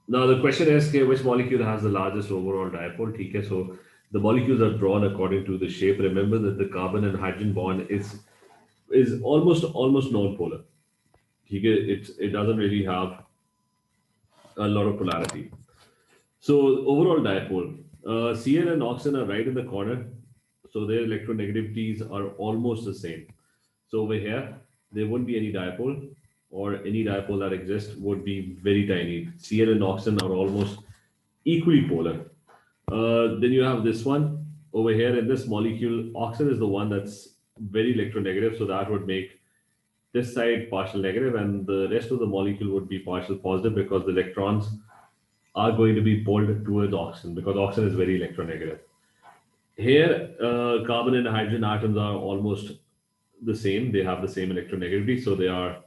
Now the question is, okay, which molecule has the largest overall dipole? Okay, so the molecules are drawn according to the shape. Remember that the carbon and hydrogen bond is almost non-polar. Okay, it doesn't really have a lot of polarity. So overall dipole, Cl and oxygen are right in the corner, so their electronegativities are almost the same. So over here, there wouldn't be any dipole, or any dipole that exists would be very tiny. Cl and oxygen are almost equally polar. Then you have this one over here in this molecule. Oxygen is the one that's very electronegative, so that would make this side partial negative, and the rest of the molecule would be partial positive because the electrons are going to be pulled towards oxygen because oxygen is very electronegative. Here, carbon and hydrogen atoms are almost the same. They have the same electronegativity, so they are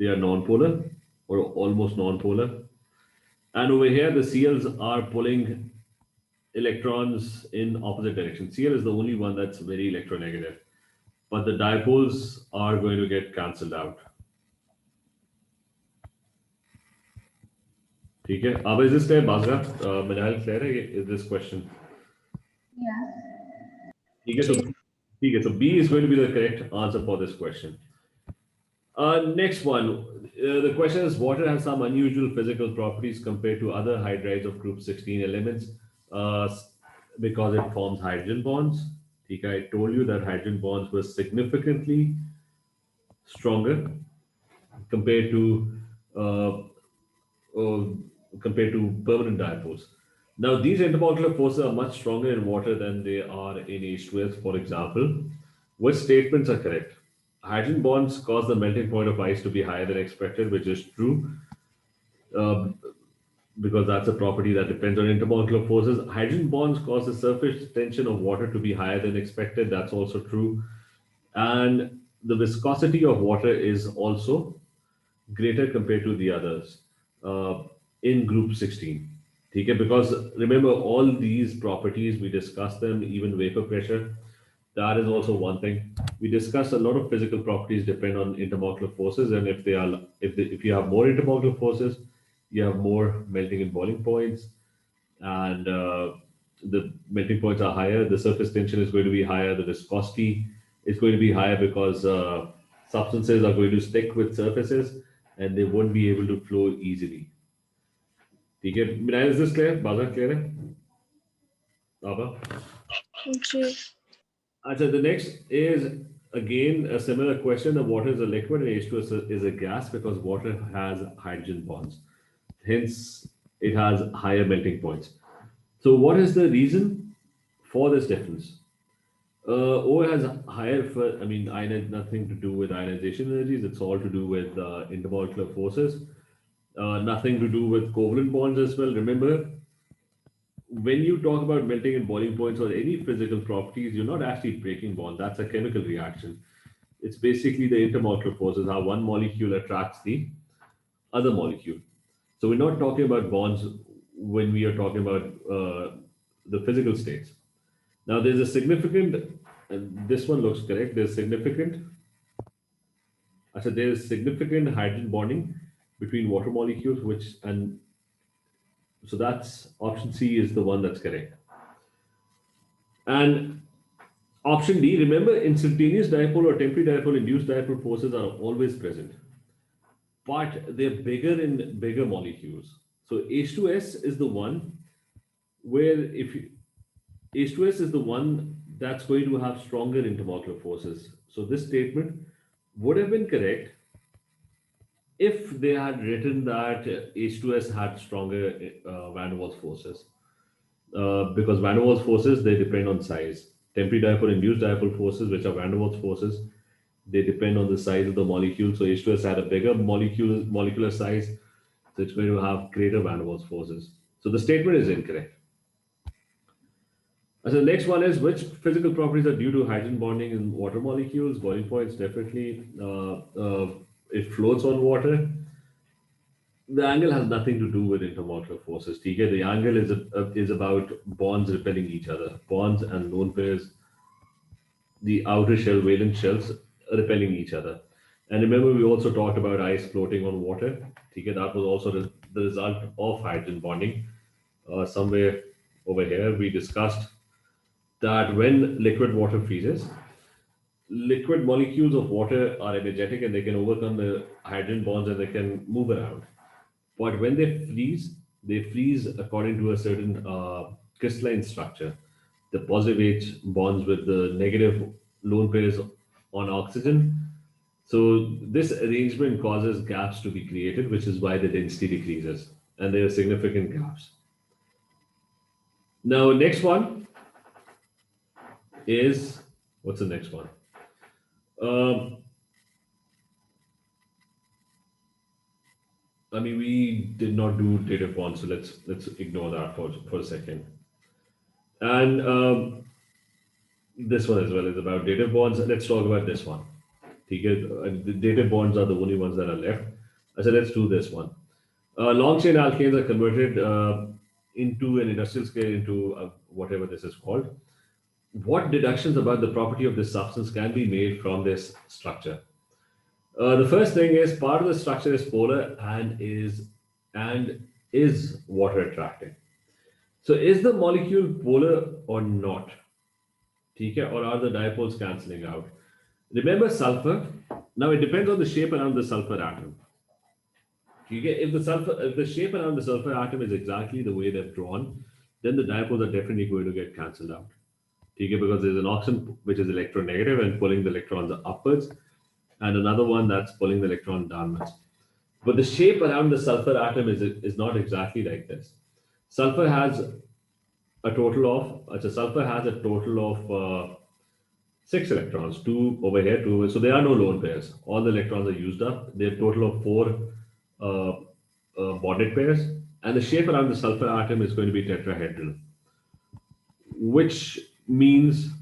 nonpolar or almost nonpolar. And over here, the Cls are pulling electrons in opposite direction. Cl is the only one that's very electronegative, but the dipoles are going to get cancelled out. ठीक है अब is this clear bajra Minal clear है is this question Yeah. ठीक है तो ठीक है so B is going to be the correct answer for this question. Next one, the question is water has some unusual physical properties compared to other hydrides of group 16 elements uh, because it forms hydrogen bonds. Okay, I told you that hydrogen bonds were significantly stronger compared to uh, uh, compared to permanent dipoles. Now, these intermolecular forces are much stronger in water than they are in H2S, for example. Which statements are correct? Hydrogen bonds cause the melting point of ice to be higher than expected, which is true um, because that's a property that depends on intermolecular forces. Hydrogen bonds cause the surface tension of water to be higher than expected. That's also true. And the viscosity of water is also greater compared to the others uh, in group 16. Okay, because remember all these properties we discussed them, even vapor pressure. That is also one thing we discussed. A lot of physical properties depend on intermolecular forces, and if you have more intermolecular forces, you have more melting and boiling points, and the melting points are higher. The surface tension is going to be higher. The viscosity is going to be higher because substances are going to stick with surfaces, and they won't be able to flow easily. ठीक है Minaj is this clear बाजार clear है आबा जी अच्छा the next is again a similar question. The water is a liquid and H2 is a gas because water has hydrogen bonds, hence it has higher melting points. So what is the reason for this difference? O has higher I mean nothing to do with ionization energies. It's all to do with intermolecular forces. Nothing to do with covalent bonds as well. Remember, when you talk about melting and boiling points or any physical properties, you're not actually breaking bonds. That's a chemical reaction. It's basically the intermolecular forces, how one molecule attracts the other molecule. So we're not talking about bonds when we are talking about the physical states. Now there's a significant, and this one looks correct. There's significant hydrogen bonding between water molecules, which and so that's option C is the one that's correct. And option D, remember instantaneous dipole or temporary dipole induced dipole forces are always present, but they're bigger in bigger molecules. So H2S is the one where if you, H2S is the one that's going to have stronger intermolecular forces. So this statement would have been correct if they had written that H2S had stronger van der Waals forces. Because van der Waals forces, they depend on size. Temporary dipole induced dipole forces, which are van der Waals forces, they depend on the size of the molecule. So H2S had a bigger molecular size, so it's going to have greater van der Waals forces. So the statement is incorrect. So the next one is which physical properties are due to hydrogen bonding in water molecules? Boiling points definitely. It floats on water. The angle has nothing to do with intermolecular forces. Okay? The angle is about bonds repelling each other, bonds and lone pairs, the outer shell, valence shells repelling each other. And remember, we also talked about ice floating on water. Okay? That was also the result of hydrogen bonding. Somewhere over here, we discussed that when liquid water freezes, liquid molecules of water are energetic and they can overcome the hydrogen bonds and they can move around. But when they freeze according to a certain crystalline structure. The positive H bonds with the negative lone pairs on oxygen. So this arrangement causes gaps to be created, which is why the density decreases, and there are significant gaps. Now, next one is what's the next one? Um, I mean, we did not do dative bonds, so let's ignore that for a second. And this one as well is about dative bonds. Let's talk about this one. The dative bonds are the only ones that are left. I said let's do this one. Long chain alkanes are converted into an industrial scale into whatever this is called. What deductions about the property of this substance can be made from this structure? The first thing is part of the structure is polar and is water attracting. So is the molecule polar or not? Okay, or are the dipoles cancelling out? Remember sulfur. Now it depends on the shape around the sulfur atom. Okay, if the shape around the sulfur atom is exactly the way they're drawn, then the dipoles are definitely going to get cancelled out. Okay, because there's an oxygen which is electronegative and pulling the electrons upwards, and another one that's pulling the electron downwards. But the shape around the sulfur atom is not exactly like this. Sulfur has a total of 6 electrons, 2 over here, 2 over. So there are no lone pairs. All the electrons are used up. They have a total of 4 bonded pairs, and the shape around the sulfur atom is going to be tetrahedral, which means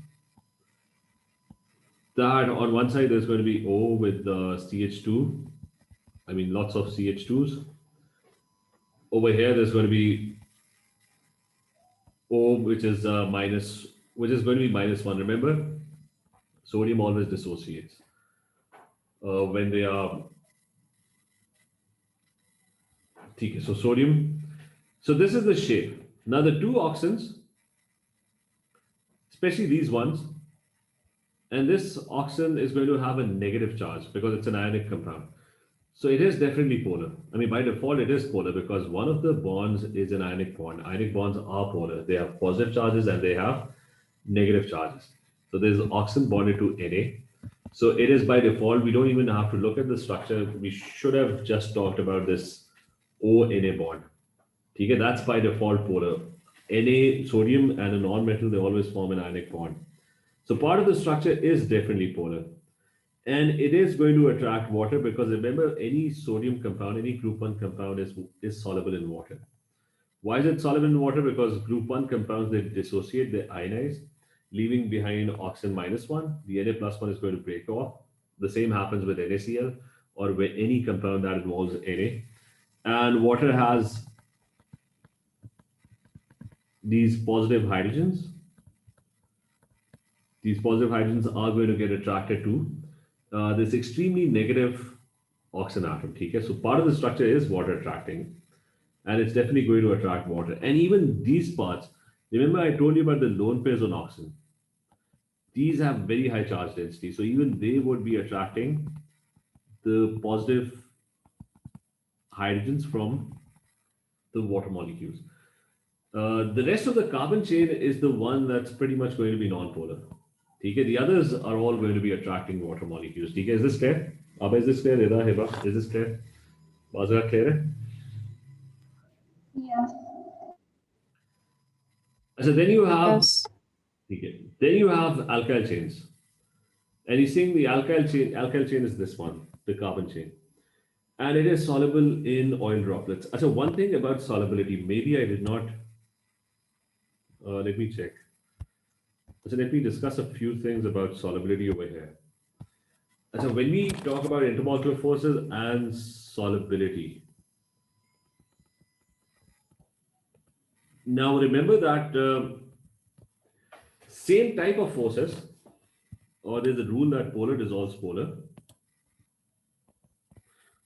that on one side there's going to be O with CH2. I mean, lots of CH2s. Over here, there's going to be O, which is going to be -1. Remember, sodium always dissociates when they are. Okay, so sodium. So this is the shape. Now the two oxygens, especially these ones, and this oxygen is going to have a negative charge because it's an ionic compound. So it is definitely polar. I mean, by default, it is polar because one of the bonds is an ionic bond. Ionic bonds are polar. They have positive charges and they have negative charges. So there's oxygen bonded to Na. So it is by default. We don't even have to look at the structure. We should have just talked about this O-Na bond. Okay, that's by default polar. Na, sodium, and a non-metal, they always form an ionic bond. So part of the structure is definitely polar. And it is going to attract water because remember, any sodium compound, any group 1 compound is soluble in water. Why is it soluble in water? Because group 1 compounds, they dissociate, they ionize, leaving behind oxygen -1. The Na+1 is going to break off. The same happens with NaCl or with any compound that involves Na. And water has these positive hydrogens. These positive hydrogens are going to get attracted to this extremely negative oxygen atom. Okay? So part of the structure is water attracting, and it's definitely going to attract water. And even these parts, remember I told you about the lone pairs on oxygen. These have very high charge density, so even they would be attracting the positive hydrogens from the water molecules. The rest of the carbon chain is the one that's pretty much going to be non-polar. Okay? The others are all going to be attracting water molecules. Okay? Is this clear? Abba, is this clear? Rida, Hiba, is this clear? Bazra, clear? Yeah. So then you have Yes. okay, then you have alkyl chains. And you're seeing the alkyl chain is this one, the carbon chain. And it is soluble in oil droplets. So one thing about solubility, maybe I did not, let me check. So let me discuss a few things about solubility over here. So when we talk about intermolecular forces and solubility, now remember that same type of forces, or there's a rule that polar dissolves polar,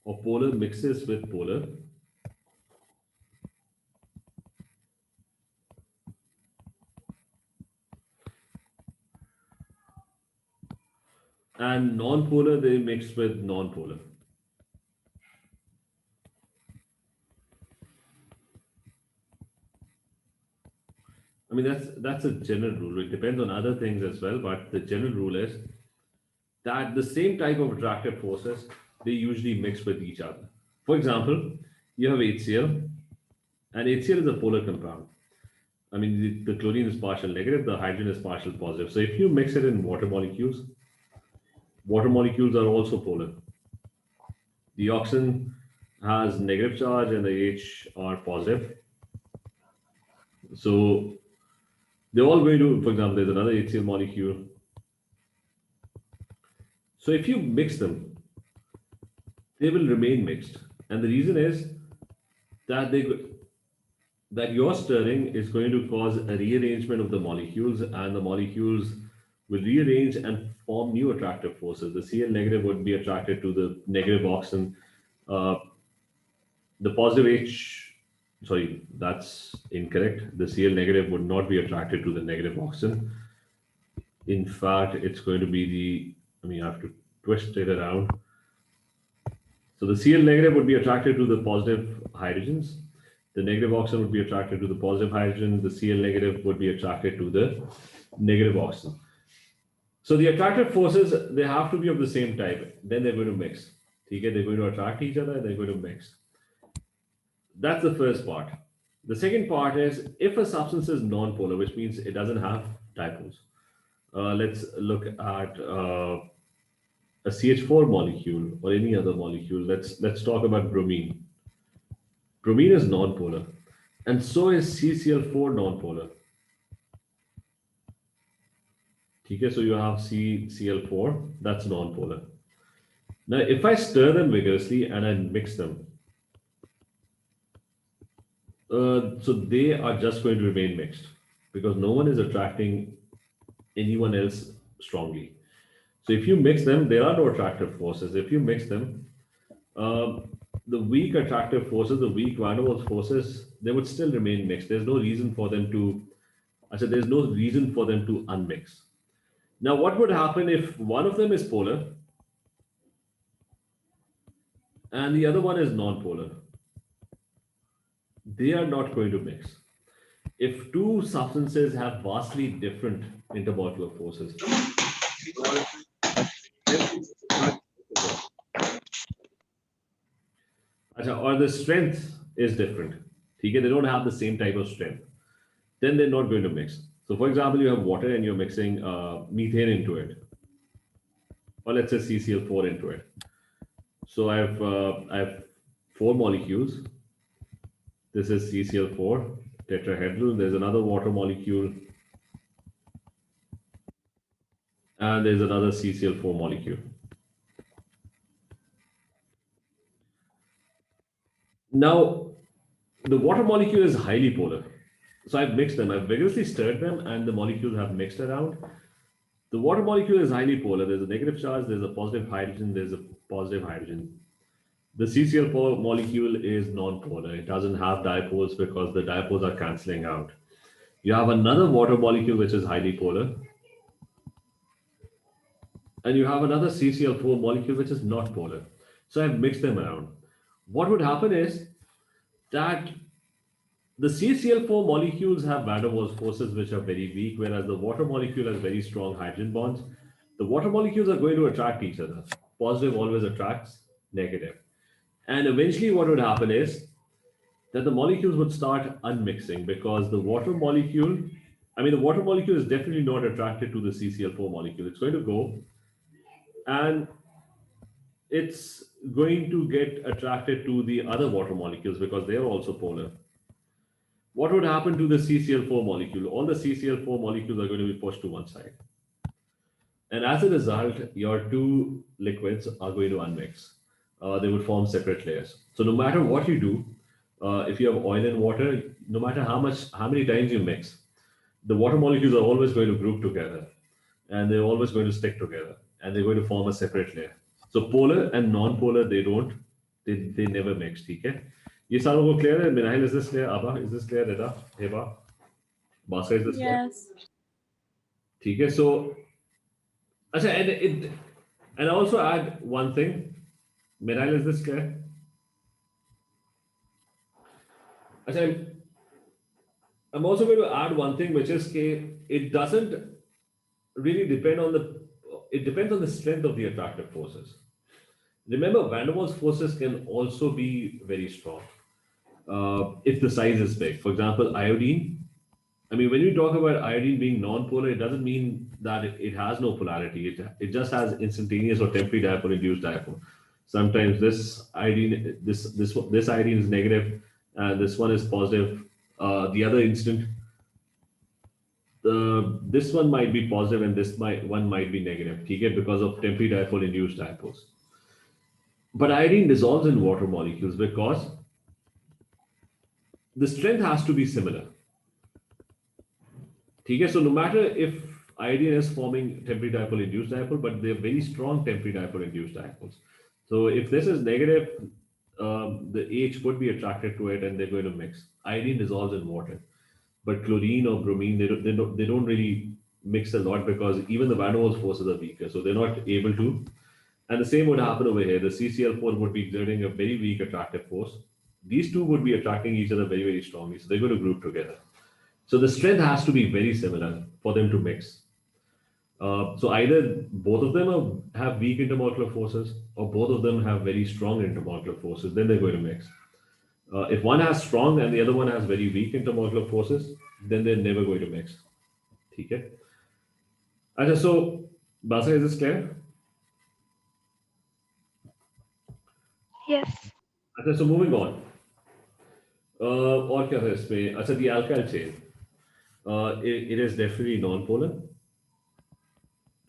or polar mixes with polar. and non-polar they mix with non-polar. I mean, that's a general rule. It depends on other things as well, but the general rule is that the same type of attractive forces they usually mix with each other. For example, you have HCl, and HCl is a polar compound. I mean, the chlorine is partial negative, the hydrogen is partial positive. So if you mix it in water molecules are also polar. The oxygen has negative charge and the H are positive. So they're all going to, for example, there's another HCl molecule. So if you mix them, they will remain mixed. And the reason is that that your stirring is going to cause a rearrangement of the molecules, and the molecules will rearrange and form new attractive forces. The Cl negative would be attracted to the negative oxygen. The positive H, sorry, that's incorrect. The Cl negative would not be attracted to the negative oxygen. In fact, it's going to be I have to twist it around. So the Cl negative would be attracted to the positive hydrogens. The negative oxygen would be attracted to the positive hydrogen. The Cl negative would be attracted to the negative oxygen. So the attractive forces, they have to be of the same type. Then they're going to mix. Okay? They're going to attract each other and they're going to mix. That's the first part. The second part is if a substance is non-polar, which means it doesn't have dipoles. Let's look at a CH4 molecule or any other molecule. Let's talk about bromine. Bromine is non-polar, and so is CCl4 non-polar. Okay, so you have CCl4, that's non-polar. Now, if I stir them vigorously and I mix them, so they are just going to remain mixed because no one is attracting anyone else strongly. So if you mix them, there are no attractive forces. If you mix them, the weak attractive forces, the weak van der Waals forces, they would still remain mixed. There's no reason for them to, there's no reason for them to unmix. Now, what would happen if one of them is polar and the other one is non-polar? They are not going to mix. If two substances have vastly different intermolecular forces, or the strength is different, they don't have the same type of strength, then they're not going to mix. So for example, you have water and you're mixing methane into it, or let's say CCl4 into it. So I have 4 molecules. This is CCl4 tetrahedral. There's another water molecule, and there's another CCl4 molecule. Now, the water molecule is highly polar. So I've mixed them, I've vigorously stirred them, and the molecules have mixed around. The water molecule is highly polar. There's a negative charge, there's a positive hydrogen, there's a positive hydrogen. The CCl4 molecule is non-polar. It doesn't have dipoles because the dipoles are cancelling out. You have another water molecule which is highly polar. And you have another CCl4 molecule which is not polar. So I've mixed them around. What would happen is that the CCl4 molecules have van der Waals forces which are very weak, whereas the water molecule has very strong hydrogen bonds. The water molecules are going to attract each other. Positive always attracts negative. And eventually what would happen is that the molecules would start unmixing because the water molecule is definitely not attracted to the CCl4 molecule. It's going to go and it's going to get attracted to the other water molecules because they are also polar. What would happen to the CCl4 molecule? All the CCl4 molecules are going to be pushed to one side. And as a result, your two liquids are going to unmix. They would form separate layers. So no matter what you do, if you have oil and water, no matter how many times you mix, the water molecules are always going to group together and they're always going to stick together and they're going to form a separate layer. So polar and non-polar, they never mix. Okay? ये सारों को clear है? Minahil, is this clear? Abba, is this clear? Reda, Heba, Bhaskar, is this clear? Yes. ठीक है. So, अच्छा, and And I also add one thing. Meryl, is this clear? I'm also going to add one thing, which is it doesn't really depend on it depends on the strength of the attractive forces. Remember, van der Waals forces can also be very strong if the size is big. For example, iodine. I mean, when you talk about iodine being non-polar, it doesn't mean that it has no polarity. It just has instantaneous or temporary dipole induced dipole. Sometimes this iodine is negative, and this one is positive. The other instant, this one might be positive, and one might be negative. Okay, because of temporary dipole induced dipoles. But iodine dissolves in water molecules because the strength has to be similar. Okay, so no matter if iodine is forming temporary dipole induced dipole, but they're very strong temporary dipole induced dipoles. So if this is negative, the H could be attracted to it and they're going to mix. Iodine dissolves in water, but chlorine or bromine, they don't really mix a lot because even the van der Waals forces are weaker, so they're not able to. And the same would happen over here. The CCl4 would be exerting a very weak attractive force. These two would be attracting each other very, very strongly, so they're going to group together. So the strength has to be very similar for them to mix. So either both of them have weak intermolecular forces or both of them have very strong intermolecular forces, then they're going to mix. If one has strong and the other one has very weak intermolecular forces, then they're never going to mix. Okay. So, Basa, is this clear? Yes. So moving on. और क्या है इसमें? अच्छा, the alkyl chain. It is definitely non-polar.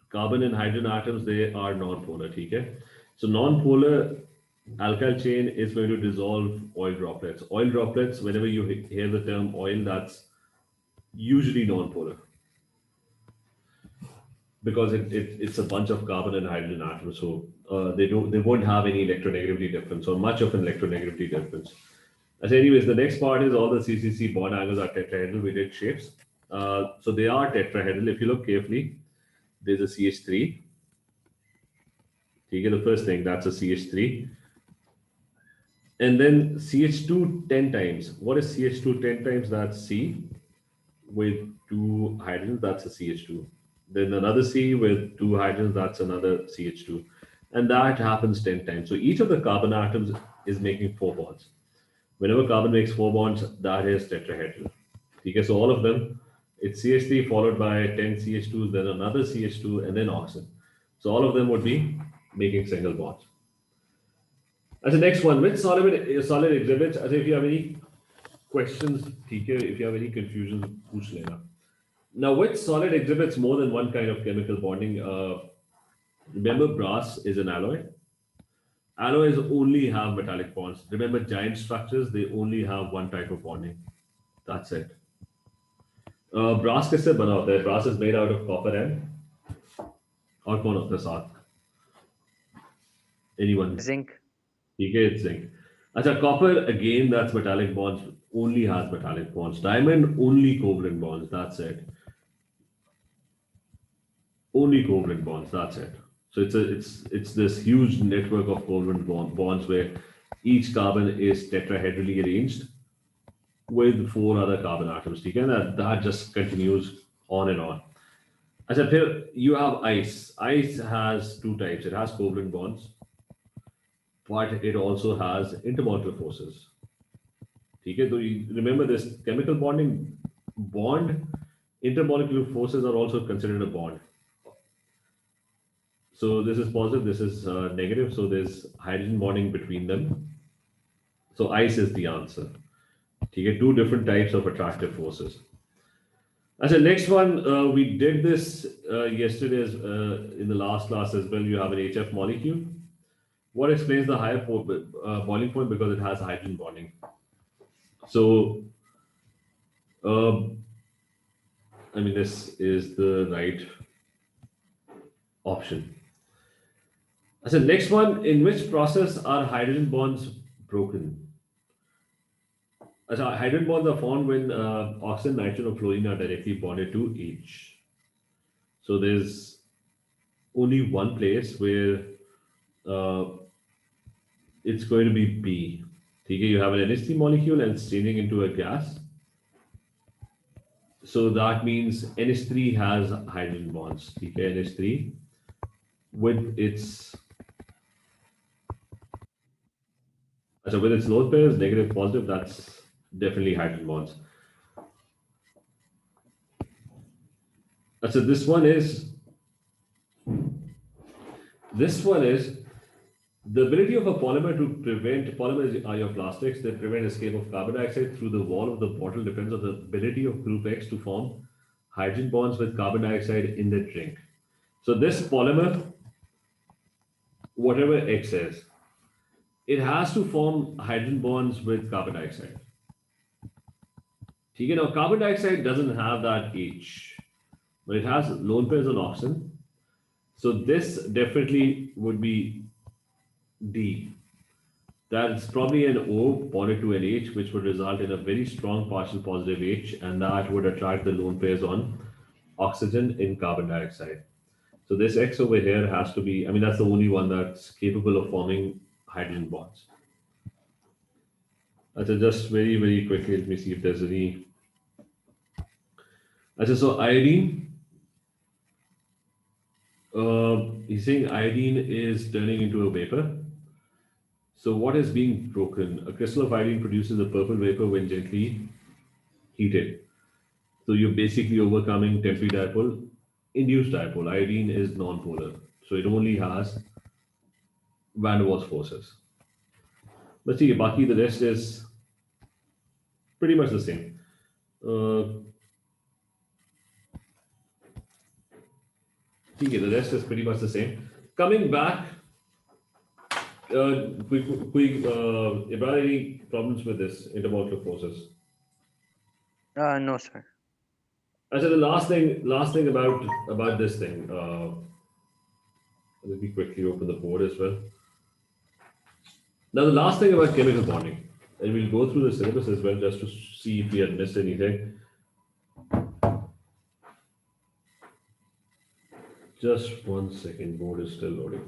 Carbon and hydrogen atoms, they are non-polar. Okay. So non-polar alkyl chain is going to dissolve oil droplets. Oil droplets, whenever you hear the term oil, that's usually non-polar because it's a bunch of carbon and hydrogen atoms. So they won't have any electronegativity difference or much of an electronegativity difference. As anyways, the next part is all the CCC bond angles are tetrahedral. We did shapes. So they are tetrahedral. If you look carefully, there's a CH3. You get the first thing, that's a CH3. And then CH2 10 times. What is CH2 10 times? That's C with two hydrogens, that's a CH2. Then another C with two hydrogens, that's another CH2. And that happens 10 times. So each of the carbon atoms is making 4 bonds. Whenever carbon makes 4 bonds, that is tetrahedral. Okay, so all of them, it's CH3 followed by 10 CH2s, then another CH2, and then oxygen. So all of them would be making single bonds. As the next one, which solid exhibits, as if you have any questions, if you have any confusions, push lena. Now, which solid exhibits more than one kind of chemical bonding? Remember, brass is an alloy. Alloys only have metallic bonds. Remember, giant structures, they only have one type of bonding. That's it. Brass किससे बना होता है? Brass is made out of copper and और कौन होता है साथ? Anyone? Zinc. ठीक है, it's zinc. अच्छा, copper again, that's metallic bonds. Only has metallic bonds. Diamond only covalent bonds. That's it. Only covalent bonds. That's it. So it's this huge network of covalent bonds where each carbon is tetrahedrally arranged with 4 other carbon atoms. And that just continues on and on. As I said, you have ice. Ice has 2 types. It has covalent bonds, but it also has intermolecular forces. Okay, so you remember this chemical bonding bond, intermolecular forces are also considered a bond. So this is positive, this is negative. So there's hydrogen bonding between them. So ice is the answer. You get 2 different types of attractive forces. As the next one, we did this yesterday in the last class as well. You have an HF molecule. What explains the higher boiling point? Because it has hydrogen bonding. So, I mean, this is the right option. As the next one, in which process are hydrogen bonds broken? As hydrogen bonds are formed when oxygen, nitrogen, or fluorine are directly bonded to H. So there's only one place where uh, it's going to be B. Okay, you have an NH3 molecule and it's changing into a gas. So that means NH3 has hydrogen bonds. Okay, NH3 with its with its lone pairs, negative, positive, that's definitely hydrogen bonds. So this one is the ability of a polymer to prevent polymers are your plastics that prevent escape of carbon dioxide through the wall of the bottle depends on the ability of group X to form hydrogen bonds with carbon dioxide in the drink. So this polymer, whatever X is, it has to form hydrogen bonds with carbon dioxide. Okay, now carbon dioxide doesn't have that H, but it has lone pairs on oxygen. So this definitely would be D. That's probably an O bonded to an H, which would result in a very strong partial positive H, and that would attract the lone pairs on oxygen in carbon dioxide. So this X over here has to be, I mean, that's the only one that's capable of forming hydrogen bonds. So just very, very quickly, let me see if there's any. So iodine, he's saying iodine is turning into a vapor. So what is being broken? A crystal of iodine produces a purple vapor when gently heated. So you're basically overcoming temporary dipole, induced dipole. Iodine is non-polar, so it only has van der Waals forces. But see, Baki, the rest is pretty much the same. Okay, the rest is pretty much the same. Coming back, if there are any problems with this intermolecular forces? No, sir. I said the last thing about this thing. Let me quickly open the board as well. Now, the last thing about chemical bonding, and we'll go through the syllabus as well just to see if we had missed anything. Just 1 second, board is still loading.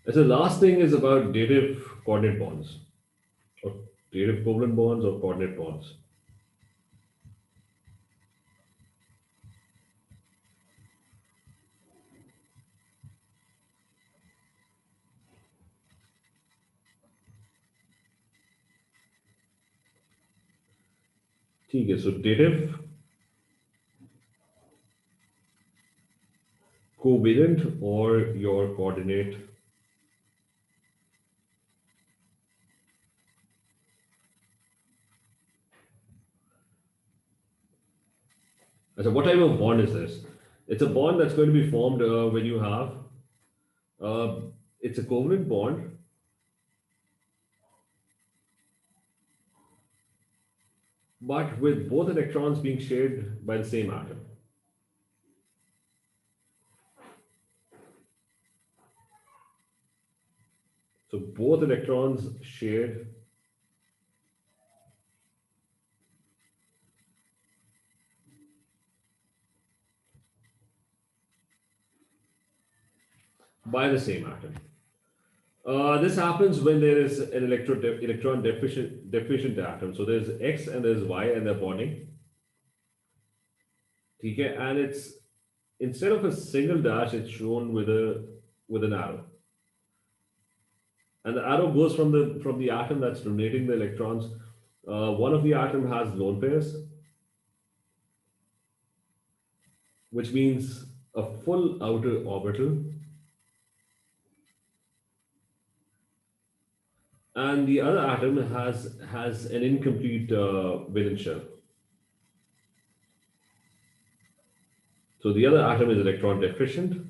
And so, the last thing is about dative coordinate bonds, or dative covalent bonds, or coordinate bonds. Okay, so dative covalent or your coordinate so what type of bond is this? It's a bond that's going to be formed when you have uh, it's a covalent bond, but with both electrons being shared by the same atom. So both electrons shared by the same atom. This happens when there is an electron deficient atom. So there's X and there's Y and they're bonding. Okay, and it's instead of a single dash, it's shown with an arrow. And the arrow goes from the atom that's donating the electrons. One of the atom has lone pairs, which means a full outer orbital, and the other atom has an incomplete valence shell. So the other atom is electron deficient,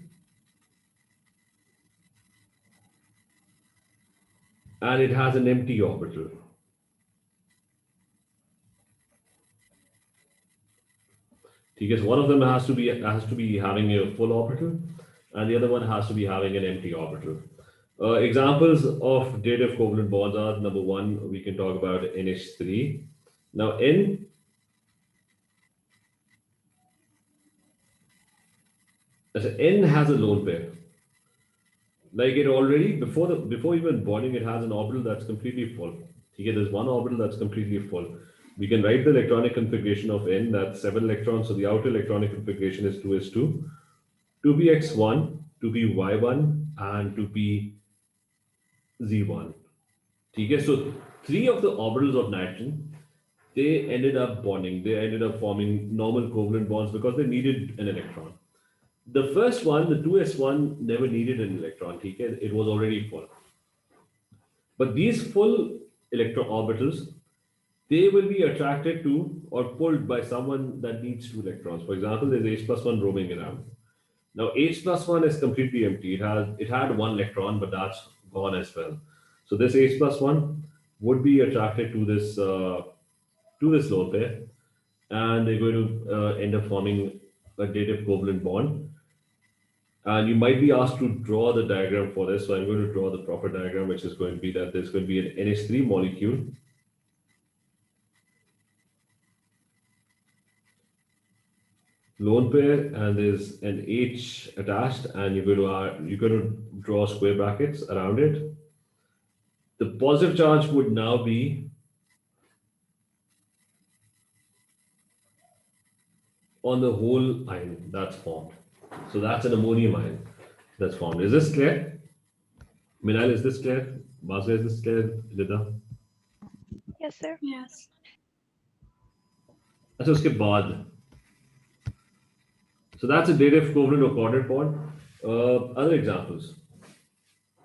and it has an empty orbital. Because one of them has to be having a full orbital, and the other one has to be having an empty orbital. Examples of dative covalent bonds are number one, we can talk about NH3. Now, N has a lone pair. Like it already before even bonding, it has an orbital that's completely full. Okay, there's one orbital that's completely full. We can write the electronic configuration of N, that's 7 electrons. So the outer electronic configuration is 2s2, 2px1, 2py1, and 2pz1. Okay, so three of the orbitals of nitrogen, they ended up bonding. They ended up forming normal covalent bonds because they needed an electron. The first one, the 2s1, never needed an electron. Okay, it was already full. But these full electron orbitals, they will be attracted to or pulled by someone that needs two electrons. For example, there's H plus one roaming around. Now H plus one is completely empty. It had one electron, but that's gone as well. So this H plus one would be attracted to this lone pair, and they're going to end up forming a dative covalent bond. And you might be asked to draw the diagram for this. So I'm going to draw the proper diagram, which is going to be that there's going to be an NH3 molecule, lone pair, and there's an H attached, and you're going to draw square brackets around it. The positive charge would now be on the whole ion that's formed. So that's an ammonium ion that's formed. Is this clear? Minal, is this clear? Bhaskar, is this clear? Rida? Yes, sir. Yes. अच्छा उसके बाद so that's a dative covalent or coordinate bond. Other examples.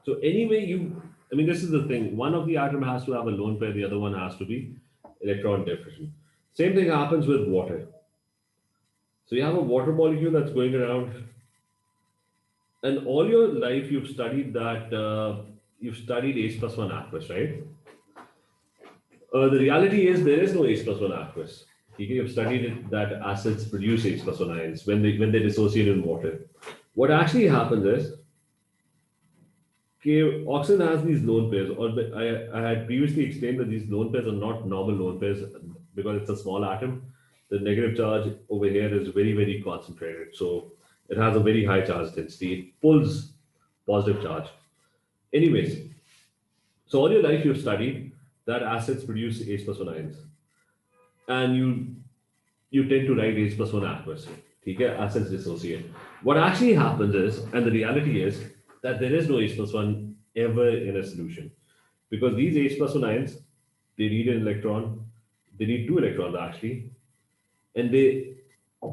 So anyway, I mean, this is the thing. One of the atom has to have a lone pair, the other one has to be electron deficient. Same thing happens with water. So you have a water molecule that's going around, and all your life you've studied that you've studied H plus one aqueous, right? The reality is there is no H plus one aqueous. You've studied it that acids produce H plus one ions when they dissociate in water. What actually happens is, okay, oxygen has these lone pairs, or I had previously explained that these lone pairs are not normal lone pairs because it's a small atom. The negative charge over here is very, very concentrated. So it has a very high charge density. It pulls positive charge. Anyways, so all your life you've studied that acids produce H plus one ions. And you tend to write H plus one aqueous. Okay, acids dissociate. What actually happens is, and the reality is, that there is no H plus one ever in a solution. Because these H plus one ions, they need an electron, they need two electrons actually, and they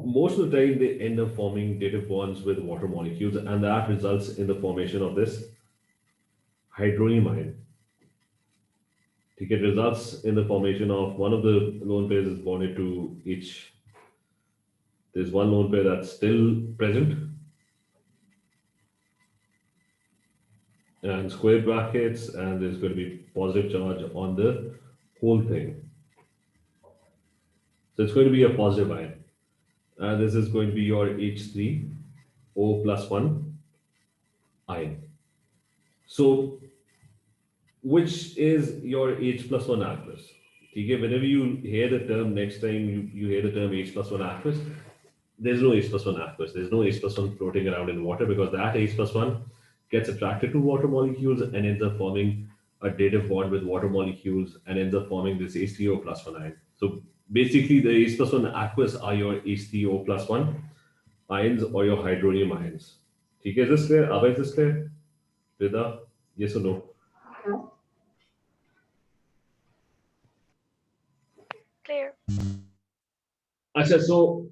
most of the time they end up forming dative bonds with water molecules, and that results in the formation of this hydronium ion. It results in the formation of one of the lone pairs is bonded to H. There's one lone pair that's still present, and square brackets, and there's going to be positive charge on the whole thing. So it's going to be a positive ion. And this is going to be your H3O plus 1 ion. So which is your H plus 1 aqueous? Okay, whenever you hear the term, next time you hear the term H plus 1 aqueous, there's no H plus 1 aqueous. There's no H plus 1 floating around in water because that H plus 1 gets attracted to water molecules and ends up forming a dative bond with water molecules and ends up forming this H3O plus 1 ion. So basically, the H plus 1 aqueous are your H3O plus 1 ions or your hydronium ions. Okay, is this clear? Abhay, is this clear? Rida, yes or no? Clear. Achha, so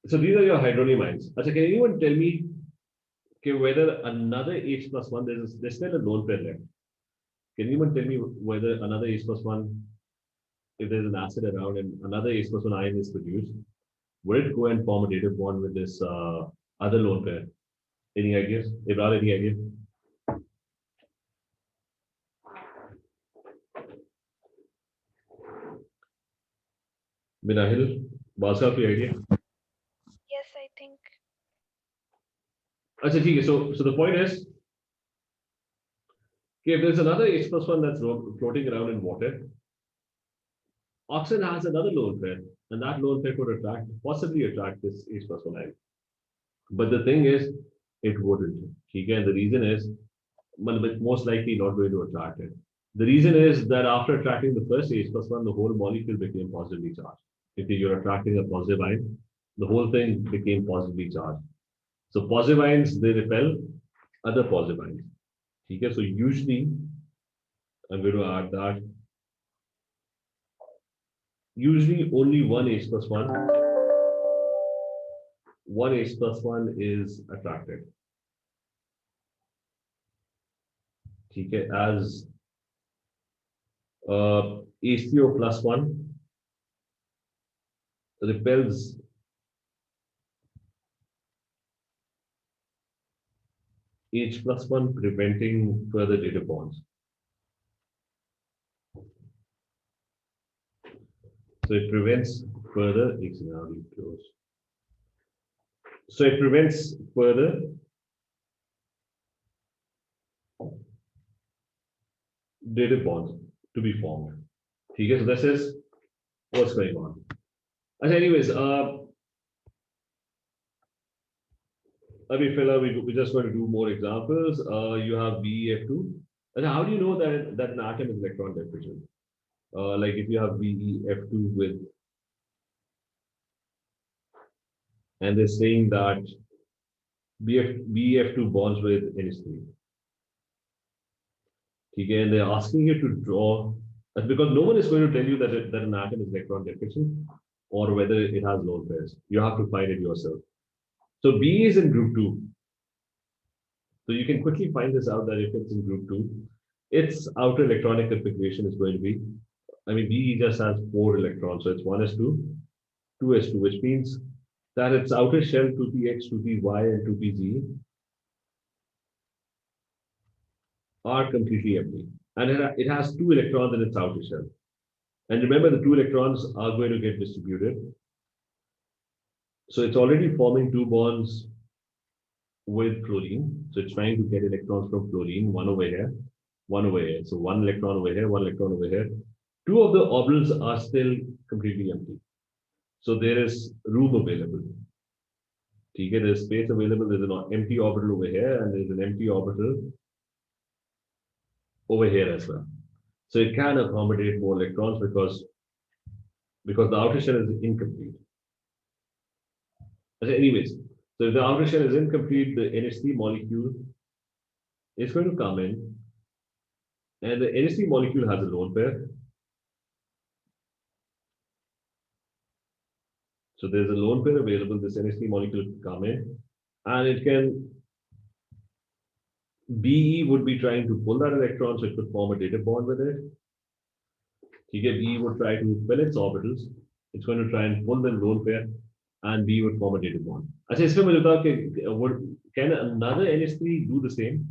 these are your hydronium ions. Achha, can anyone tell me okay, whether another H plus 1, there's still a lone pair left. Can anyone tell me whether another H plus 1, if there's an acid around and another H plus 1 ion is produced, would it go and form a dative bond with this other lone pair? Any ideas? Ibrar, any idea? Minahil, Basa, any idea? Yes, I think. अच्छा ठीक है. So the point is, okay, if there's another H plus one that's floating around in water, oxygen has another lone pair, and that lone pair could possibly attract this H plus one ion. But the thing is, it wouldn't. Okay, and the reason is, well, but most likely not going to attract it. The reason is that after attracting the first H plus one, the whole molecule became positively charged. If you're attracting a positive ion, the whole thing became positively charged. So positive ions, they repel other positive ions. Okay, so usually, I'm going to add that, usually only one H plus one is attracted. Okay, as HCO plus one repels H plus one, preventing further data bonds. So it prevents further, so it prevents further data bonds to be formed. Okay, so this is what's going on. And anyways, we're just going to do more examples. You have BeF2. And how do you know that an atom is electron deficient? Like if you have BeF2 with, and they're saying that BeF2 bonds with NH3. Okay, and they're asking you to draw, because no one is going to tell you that an atom is electron deficient or whether it has lone pairs. You have to find it yourself. So B is in group 2. So you can quickly find this out that if it's in group 2, its outer electronic configuration is going to be, I mean, B just has 4 electrons. So it's 1s2, 2s2, which means that its outer shell 2px, 2py, and 2pz are completely empty. And it has 2 electrons in its outer shell. And remember, the 2 electrons are going to get distributed. So it's already forming 2 bonds with fluorine. So it's trying to get electrons from fluorine, one over here, one over here. So 1 electron over here, 1 electron over here. 2 of the orbitals are still completely empty. So there is room available. Okay, there's space available. There's an empty orbital over here, and there's an empty orbital over here as well. So it can accommodate more electrons because the outer shell is incomplete. Anyways, so if the outer shell is incomplete, the NH3 molecule is going to come in, and the NH3 molecule has a lone pair. So there's a lone pair available. This NH3 molecule can come in, and it can, BE would be trying to pull that electron, so it could form a data bond with it. BE would try to fill its orbitals. It's going to try and pull the lone pair, and B would form a data bond. Can another NH3 do the same?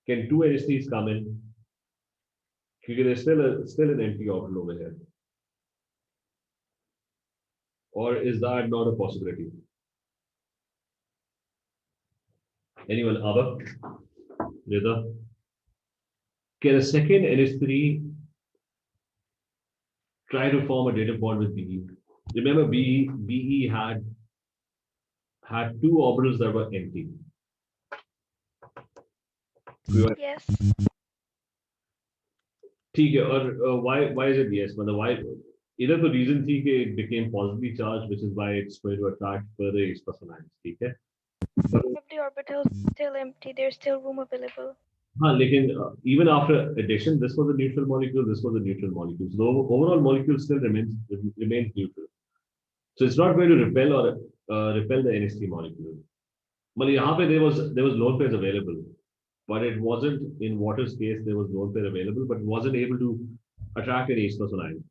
Can 2 NH3s come in? There's still an empty orbital over here. Or is that not a possibility? Anyone? Abba? Rita? Can a second NH3 try to form a data bond with BE? Remember, BE had 2 orbitals that were empty. Yes. Or why is it yes? Why? Either the reason it became positively charged, which is why it's going to attract further H plus ions. If the orbital is still empty, there's still room available. Even after addition, this was a neutral molecule, this was a neutral molecule. So the overall molecule still remains neutral. So it's not going to repel the NH3 molecule. But there was lone pairs available, but it wasn't, in water's case, there was lone pair available, but it wasn't able to attract an H plus ion,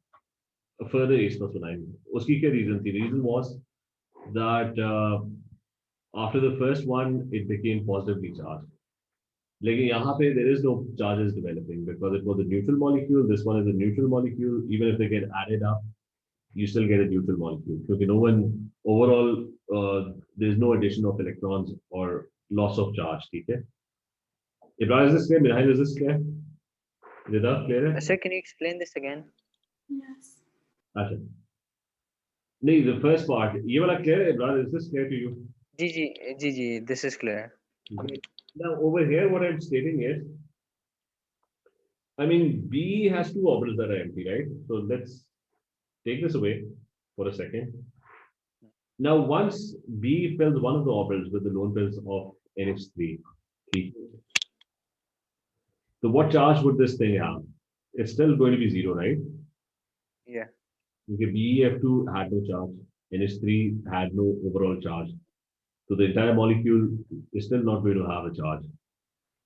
a further H plus ion. Uski kya reason thi? The reason was that after the first one, it became positively charged. There is no charges developing because it was a neutral molecule. This one is a neutral molecule. Even if they get added up, you still get a neutral molecule. Because no one overall, there's no addition of electrons or loss of charge. Okay. Ibrahim, is this clear? Mirail, is this clear? Rida, clear? Sir, can you explain this again? Yes. Okay. No, the first part. ये वाला clear है, Ibrahim, is this clear to you? GG, this is clear. Okay. Now over here, what I'm stating is, I mean, B has two orbitals that are empty, right? So let's take this away for a second. Now, once B fills one of the orbitals with the lone pairs of NH3, so what charge would this thing have? It's still going to be zero, right? Yeah. Okay, BeF2 had no charge, NH3 had no overall charge. So the entire molecule is still not going to have a charge.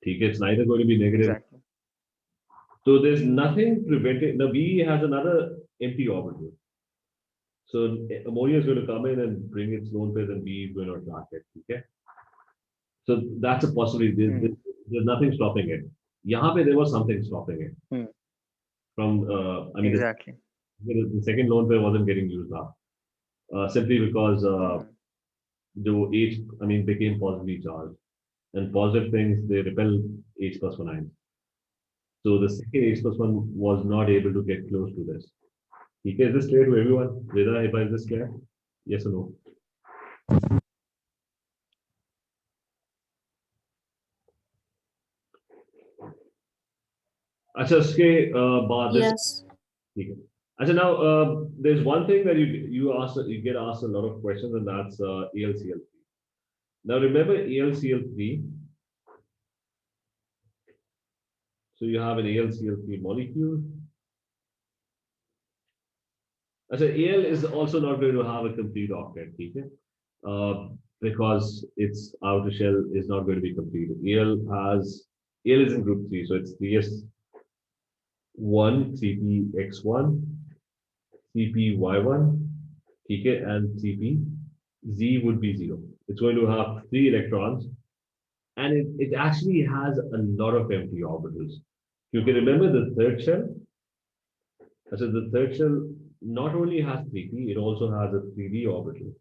It's neither going to be negative. Exactly. So there's nothing preventing. Now B has another empty orbital. So ammonia is going to come in and bring its lone pairs, and B is going to attract it. Okay. So that's a possibility. There's nothing stopping it. Yahan pe there was something stopping it. From I mean, Exactly. the second lone pair wasn't getting used up. Simply because the H, I mean, became positively charged. And positive things, they repel H plus 1 ions. So the second H plus 1 was not able to get close to this. Okay, is this clear to everyone? Veda, is this clear? Yes or no? Acha, uske baad this. Yes. Okay. Acha, now there's one thing that you get asked a lot of questions, and that's AlCl3. Now remember AlCl3. So you have an AlCl3 molecule. So Al is also not going to have a complete octet, okay? Because its outer shell is not going to be complete. Al is in group 3, so it's 3s1, 3px1, 3py1, okay, and 3pz would be 0. It's going to have 3 electrons, and it actually has a lot of empty orbitals. You can remember the third shell. So the third shell not only has 3p, it also has a 3d orbital.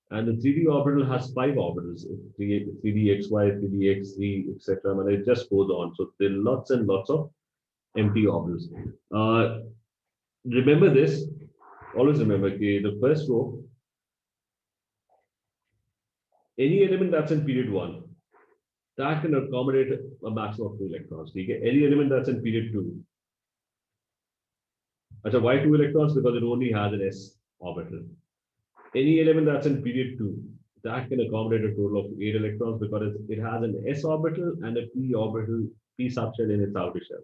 And the 3d orbital has 5 orbitals, 3dxy, 3dx3, etc. And it just goes on. So there are lots and lots of empty orbitals. Remember this, always remember, okay, the first row, any element that's in period 1, that can accommodate a maximum of 2 electrons. Okay? Any element that's in period 2. So why 2 electrons? Because it only has an s orbital. Any element that's in period 2, that can accommodate a total of 8 electrons because it has an s orbital and a p orbital, p subshell in its outer shell.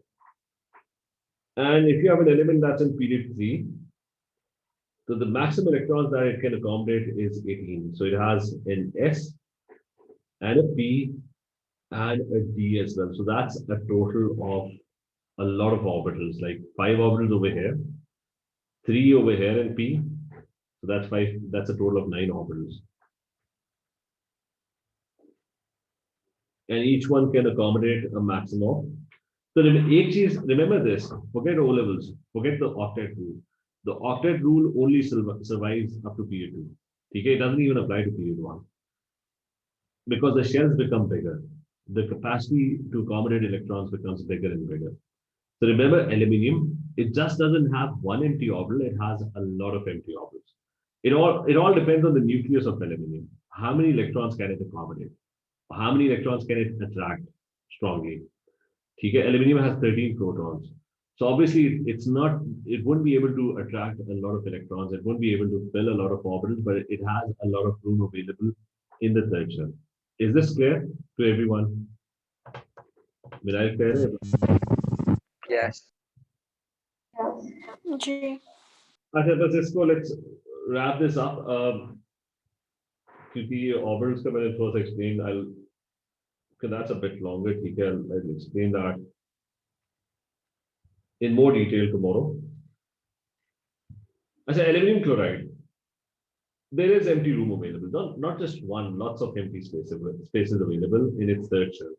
And if you have an element that's in period 3, so the maximum electrons that it can accommodate is 18. So it has an s and a p and a d as well. So that's a total of a lot of orbitals, like 5 orbitals over here, 3 over here in p. So that's 5, that's a total of 9 orbitals. And each one can accommodate a maximum. So remember this, forget O levels, forget the octet rule. The octet rule only survives up to period 2. Okay? It doesn't even apply to period 1. Because the shells become bigger. The capacity to accommodate electrons becomes bigger and bigger. So remember, aluminium, it just doesn't have one empty orbital, it has a lot of empty orbitals. It all depends on the nucleus of aluminium. How many electrons can it accommodate? How many electrons can it attract strongly? Okay, aluminium has 13 protons. So obviously it won't be able to attract a lot of electrons. It won't be able to fill a lot of orbitals, but it has a lot of room available in the third shell. Is this clear to everyone? Mirai, clear? Yes. G. Okay, Francisco, let's wrap this up. क्योंकि orbitals का मैंने थोड़ा सा explain, because that's a bit longer. I'll explain that in more detail tomorrow. As aluminum chloride, there is empty room available. Not just one, lots of empty spaces available in its third shell.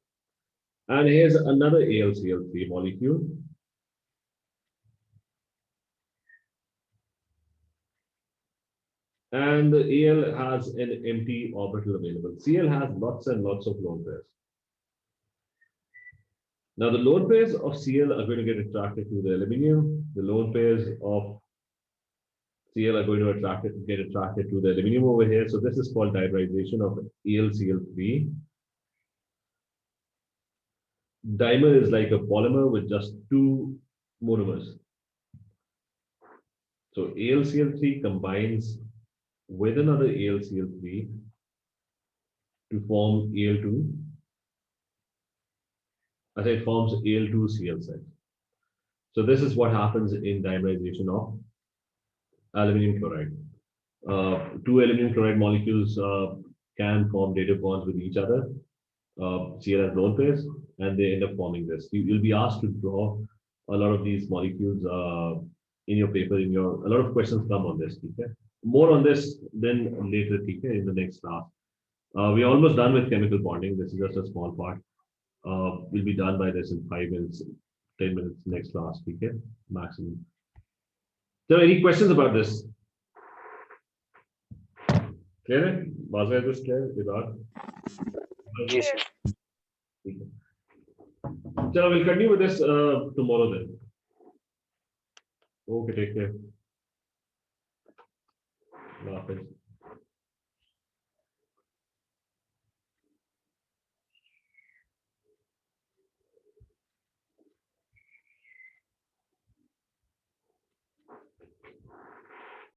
And here's another AlCl3 molecule. and the Al has an empty orbital available. Cl has lots and lots of lone pairs. Now the lone pairs of Cl are going to get attracted to the aluminium. The lone pairs of Cl are going to get attracted to the aluminium over here. So this is called dimerization of AlCl3. Dimer is like a polymer with just two monomers. So AlCl3 combines with another AlCl3 to form Al2. As it forms Al2Cl set. So this is what happens in dimerization of aluminum chloride. Two aluminum chloride molecules can form dative bonds with each other. Cl has lone pairs, and they end up forming this. You'll be asked to draw a lot of these molecules in your paper. A lot of questions come on this. Okay? More on this then later. Okay, in the next class. We're almost done with chemical bonding. This is just a small part. We'll be done by this in 5 minutes, 10 minutes next class. Okay, maximum. So, any questions about this? Clear? Was I just clear? Yes, sir. So we'll continue with this tomorrow then. Okay, take care. Allah Hafiz.